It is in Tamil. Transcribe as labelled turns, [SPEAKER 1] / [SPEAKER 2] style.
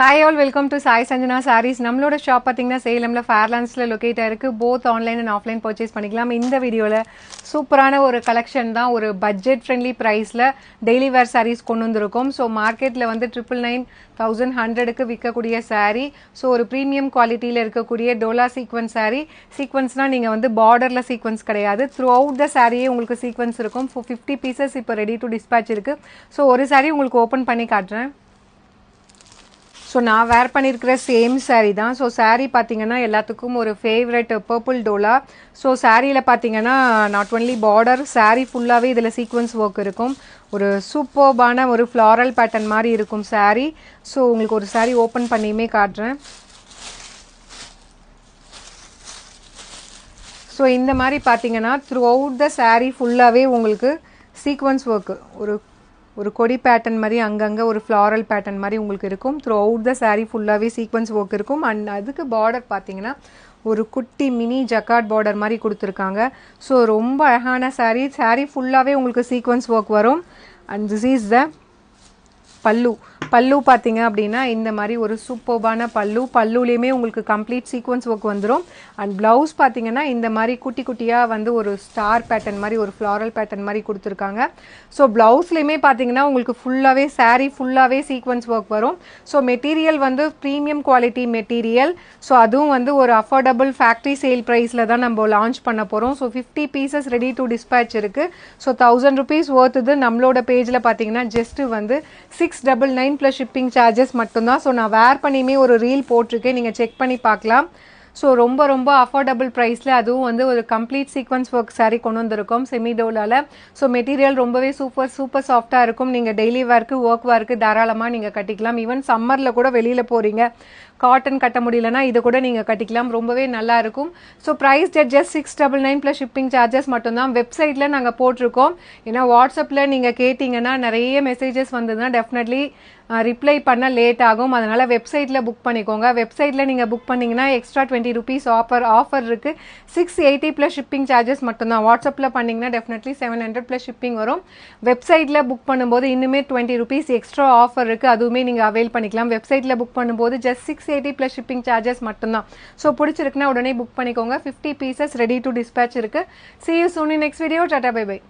[SPEAKER 1] Hi all, welcome to Sai Sanjana Sarees. நம்மளோட ஷாப் பாத்தீங்கன்னா சேலம்ல ஃபேர்லாண்ட்ஸ்ல லொகேட் ஆயிருக்கு. Both online and offline purchase பண்ணிக்கலாம். இந்த வீடியோல சூப்பரான ஒரு கலெக்ஷன் தான், ஒரு பட்ஜெட் ஃப்ரெண்ட்லி பிரைஸ்ல டெய்லி வேர் சாரீஸ் கொண்டு வந்திருக்கோம். ஸோ மார்க்கெட்ல வந்து 999,100க்கு விற்கக்கூடிய சாரீ. ஸோ ஒரு ப்ரீமியம் குவாலிட்டியில இருக்கக்கூடிய டோலா சீக்வன்ஸ் சாரீ. சீக்வன்ஸ்னா நீங்க வந்து பார்டர்ல சீக்வன்ஸ் கிடையாது, த்ரூ அவுட் த சாரியே உங்களுக்கு சீக்வன்ஸ் இருக்கும். 50 பீசஸ் இப்போ ரெடி டு டிஸ்பேச் இருக்கு. ஸோ ஒரு சாரீ உங்களுக்கு ஓப்பன் பண்ணி காட்டுறேன். ஸோ நான் வேர் பண்ணியிருக்கிற சேம் சாரீ தான். ஸோ சாரீ பார்த்தீங்கன்னா எல்லாத்துக்கும் ஒரு ஃபேவரட் பர்பிள் டோலா. ஸோ சாரியில் பார்த்தீங்கன்னா நாட் ஒன்லி பார்டர், சாரீ ஃபுல்லாகவே இதில் சீக்வன்ஸ் ஒர்க் இருக்கும். ஒரு சூப்பர்பான ஒரு ஃப்ளாரல் பேட்டர்ன் மாதிரி இருக்கும் சாரீ. ஸோ உங்களுக்கு ஒரு சாரீ ஓப்பன் பண்ணியுமே காட்டுறேன். ஸோ இந்த மாதிரி பார்த்தீங்கன்னா த்ரூ அவுட் த சாரீ ஃபுல்லாகவே உங்களுக்கு சீக்வன்ஸ் ஒர்க்கு, ஒரு கொடி பேட்டர்ன் மாதிரி அங்கங்கே ஒரு ஃப்ளாரல் பேட்டர்ன் மாதிரி உங்களுக்கு இருக்கும். த்ரூ அவுட் த சாரீ ஃபுல்லாகவே சீக்வன்ஸ் ஒர்க் இருக்கும். அண்ட் அதுக்கு பார்டர் பார்த்தீங்கன்னா ஒரு குட்டி மினி ஜக்கார்ட் பார்டர் மாதிரி கொடுத்துருக்காங்க. ஸோ ரொம்ப அழகான சாரீ ஃபுல்லாகவே உங்களுக்கு சீக்வன்ஸ் ஒர்க் வரும். அண்ட் திஸ் இஸ் த பல்லு பார்த்தீங்க அப்படின்னா இந்த மாதிரி ஒரு சூப்பர்பான பல்லுலேயுமே உங்களுக்கு கம்ப்ளீட் சீக்வன்ஸ் ஒர்க் வந்துடும். அண்ட் ப்ளவுஸ் பார்த்தீங்கன்னா இந்த மாதிரி குட்டி குட்டியாக வந்து ஒரு ஸ்டார் பேட்டர்ன் மாதிரி ஒரு ஃப்ளாரல் பேட்டர்ன் மாதிரி கொடுத்துருக்காங்க. ஸோ ப்ளவுஸ்லேயுமே பார்த்தீங்கன்னா உங்களுக்கு ஃபுல்லாகவே சாரீ ஃபுல்லாகவே சீக்வன்ஸ் ஒர்க் வரும். ஸோ மெட்டீரியல் வந்து ப்ரீமியம் குவாலிட்டி மெட்டீரியல். ஸோ அதுவும் வந்து ஒரு அஃபோர்டபுள் ஃபேக்ட்ரி சேல் ப்ரைஸில் தான் நம்ம லான்ச் பண்ண போகிறோம். So 50 pieces ready to dispatch இருக்குது. ஸோ 1000 rupees ஒர்த் இது. நம்மளோட பேஜில் பார்த்தீங்கன்னா ஜஸ்ட்டு வந்து 699 ப்ளஸ் ஷிப்பிங் சார்ஜஸ் மட்டும்தான். ஸோ நான் வேர் பண்ணியுமே ஒரு ரீல் போட்டிருக்கேன், நீங்கள் செக் பண்ணி பார்க்கலாம். ஸோ ரொம்ப அஃபோர்டபுள் ப்ரைஸில், அதுவும் வந்து ஒரு கம்ப்ளீட் சீக்வன்ஸ் ஒர்க் சாரீ கொண்டு வந்திருக்கோம் செமிடோலாவில். ஸோ மெட்டீரியல் ரொம்பவே சூப்பர் சாஃப்டாக இருக்கும். நீங்கள் டெய்லி வேர்க்கு ஒர்க் வேர்க்கு தாராளமாக நீங்கள் கட்டிக்கலாம். ஈவன் சம்மரில் கூட வெளியில் போகிறீங்க, காட்டன் கட்ட முடியலன்னா இதை கூட நீங்கள் கட்டிக்கலாம், ரொம்பவே நல்லா இருக்கும். So price just 699 plus shipping charges மட்டும்தான். வெப்சைட்டில் நாங்கள் போட்டிருக்கோம். ஏன்னா வாட்ஸ்அப்பில் நீங்கள் கேட்டிங்கன்னா நிறைய மெசேஜஸ் வந்ததுன்னா டெஃபினெட்லி ரிப்ளை பண்ண லேட் ஆகும். அதனால் வெப்சைட்டில் புக் பண்ணிக்கோங்க. வெப்சைட்டில் நீங்கள் புக் பண்ணிங்கன்னா எக்ஸ்ட்ரா 20 rupees ஆஃபர் இருக்குது. 680 ப்ளஸ் ஷிப்பிங் சார்ஜஸ் மட்டும்தான். வாட்ஸ்அப்பில் பண்ணிங்கன்னா டெஃபினெட்லி 700 ப்ளஸ் ஷிப்பிங் வரும். வெப்சைட்டில் புக் பண்ணும்போது இன்னுமே 20 rupees எக்ஸ்ட்ரா ஆஃபர் இருக்குது, அதுவுமே நீங்கள் அவைல் பண்ணிக்கலாம். வெப்சைட்டில் புக் பண்ணும்போது ஜஸ்ட் 680 ப்ளஸ் ஷிப்பிங் சார்ஜஸ் மட்டும்தான். ஸோ பிடிச்சிருக்குன்னா உடனே புக் பண்ணிக்கோங்க. 50 பீசஸ் ரெடி டு டிஸ்பேச் இருக்குது. See you soon in next video. Tata, bye bye.